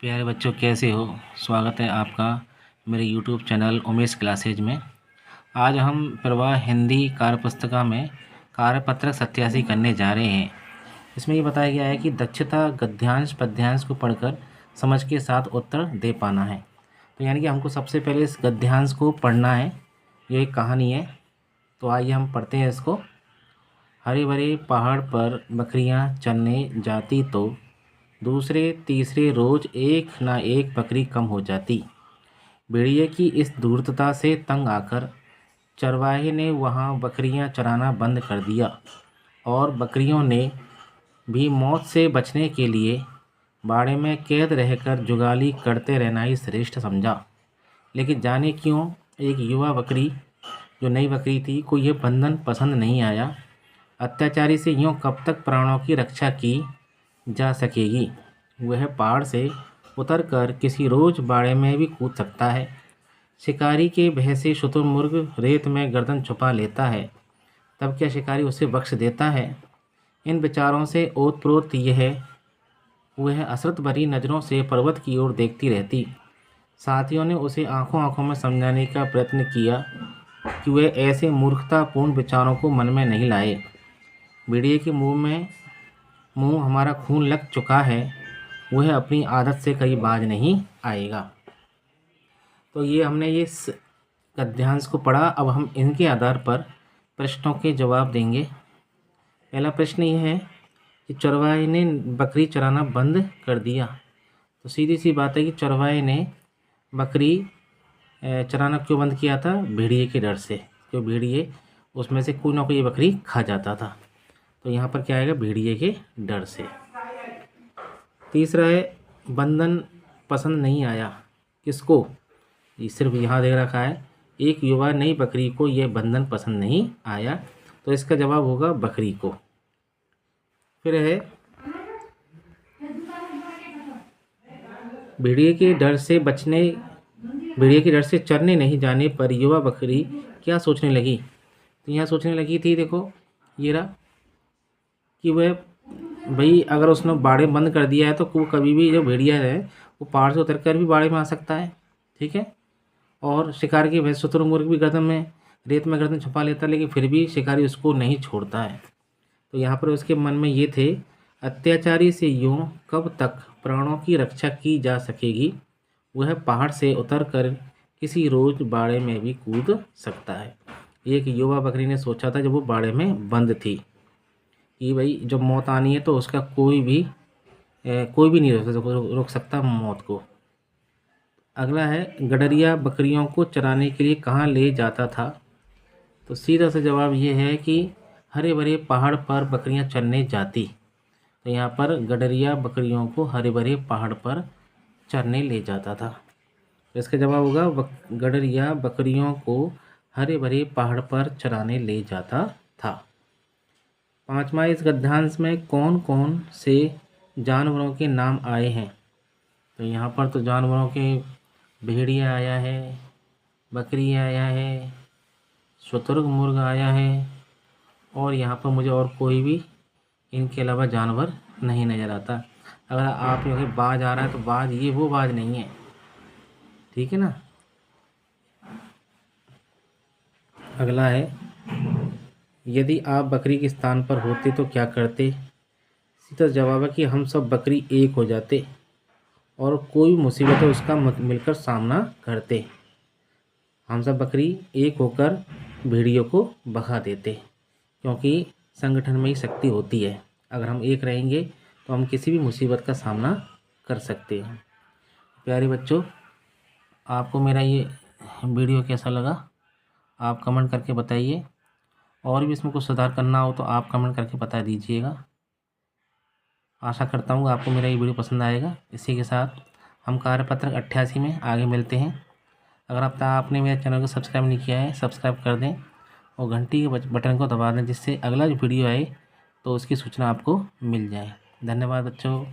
प्यारे बच्चों, कैसे हो। स्वागत है आपका मेरे यूट्यूब चैनल उमेश क्लासेज में। आज हम प्रवाह हिंदी कार्यपुस्तिका में कार्यपत्रक 87 करने जा रहे हैं। इसमें ये बताया गया है कि दक्षता गद्यांश पद्यांश को पढ़कर समझ के साथ उत्तर दे पाना है। तो यानी कि हमको सबसे पहले इस गद्यांश को पढ़ना है। ये एक कहानी है, तो आइए हम पढ़ते हैं इसको। हरे भरे पहाड़ पर बकरियां चरने जाती तो दूसरे तीसरे रोज एक ना एक बकरी कम हो जाती। भेड़िए की इस धूर्तता से तंग आकर चरवाहे ने वहाँ बकरियां चराना बंद कर दिया और बकरियों ने भी मौत से बचने के लिए बाड़े में कैद रहकर जुगाली करते रहना ही श्रेष्ठ समझा। लेकिन जाने क्यों एक युवा बकरी, जो नई बकरी थी, को यह बंधन पसंद नहीं आया। अत्याचारी से यूँ कब तक प्राणों की रक्षा की जा सकेगी। वह पहाड़ से उतरकर किसी रोज बाड़े में भी कूद सकता है। शिकारी के भय से शुतुरमुर्ग रेत में गर्दन छुपा लेता है, तब क्या शिकारी उसे बख्श देता है। इन विचारों से ओतप्रोत वह असरत भरी नज़रों से पर्वत की ओर देखती रहती। साथियों ने उसे आंखों आंखों में समझाने का प्रयत्न किया कि वह ऐसे मूर्खतापूर्ण विचारों को मन में नहीं लाए। भेड़िए के मुंह हमारा खून लग चुका है, वह अपनी आदत से कहीं बाज नहीं आएगा। तो ये हमने ये गद्यांश को पढ़ा। अब हम इनके आधार पर प्रश्नों के जवाब देंगे। पहला प्रश्न ये है कि चरवाहे ने बकरी चराना बंद कर दिया। तो सीधी सी बात है कि चरवाहे ने बकरी चराना क्यों बंद किया था? भेड़िए के डर से। क्यों? भेड़िए उसमें से कोई ना कोई बकरी खा जाता था। तो यहाँ पर क्या आएगा? भेड़िए के डर से। तीसरा है बंधन पसंद नहीं आया। किसको? ये सिर्फ यहाँ दे रखा है, एक युवा नई बकरी को यह बंधन पसंद नहीं आया। तो इसका जवाब होगा बकरी को। फिर है भेड़िए के डर से चरने नहीं जाने पर युवा बकरी क्या सोचने लगी? तो यहाँ सोचने लगी थी, देखो ये रहा, कि वह भाई अगर उसने बाड़े बंद कर दिया है तो वो कभी भी, जो भेड़िया है वो पहाड़ से उतर कर भी बाड़े में आ सकता है, ठीक है। और शिकार की वैसे शुतुरमुर्ग भी रेत में गर्दन छुपा लेता है, लेकिन फिर भी शिकारी उसको नहीं छोड़ता है। तो यहाँ पर उसके मन में ये थे, अत्याचारी से यूँ कब तक प्राणों की रक्षा की जा सकेगी। वह पहाड़ से उतर कर किसी रोज बाड़े में भी कूद सकता है। एक युवा बकरी ने सोचा था जब वो बाड़े में बंद थी कि भाई जब मौत आनी है तो उसका कोई भी नहीं रोक सकता मौत को। अगला है गडरिया बकरियों को चराने के लिए कहाँ ले जाता था। तो सीधा सा जवाब ये है कि हरे भरे पहाड़ पर बकरियां चरने जाती। तो यहाँ पर गडरिया बकरियों को हरे भरे पहाड़ पर चरने ले जाता था। तो इसका जवाब होगा गडरिया बकरियों को हरे भरे पहाड़ पर चराने ले जाता था। पांचवा, इस गद्यांश में कौन कौन से जानवरों के नाम आए हैं। तो यहाँ पर तो जानवरों के भेड़िया आया है, बकरी आया है, शुतुरमुर्ग आया है, और यहाँ पर मुझे और कोई भी इनके अलावा जानवर नहीं नज़र आता। अगर आप यहाँ बाज आ रहा है तो बाज ये वो बाज नहीं है, ठीक है ना। अगला है, यदि आप बकरी के स्थान पर होते तो क्या करते। सीधा जवाब है कि हम सब बकरी एक हो जाते और कोई मुसीबत है उसका मिलकर सामना करते। हम सब बकरी एक होकर भेड़ियों को भगा देते, क्योंकि संगठन में ही शक्ति होती है। अगर हम एक रहेंगे तो हम किसी भी मुसीबत का सामना कर सकते हैं। प्यारे बच्चों, आपको मेरा ये वीडियो कैसा लगा आप कमेंट करके बताइए। और भी इसमें कुछ सुधार करना हो तो आप कमेंट करके बता दीजिएगा। आशा करता हूँ आपको मेरा ये वीडियो पसंद आएगा। इसी के साथ हम कार्यपत्रक 88 में आगे मिलते हैं। अगर आपने मेरे चैनल को सब्सक्राइब नहीं किया है, सब्सक्राइब कर दें और घंटी के बटन को दबा दें, जिससे अगला जो वीडियो आए तो उसकी सूचना आपको मिल जाए। धन्यवाद बच्चों।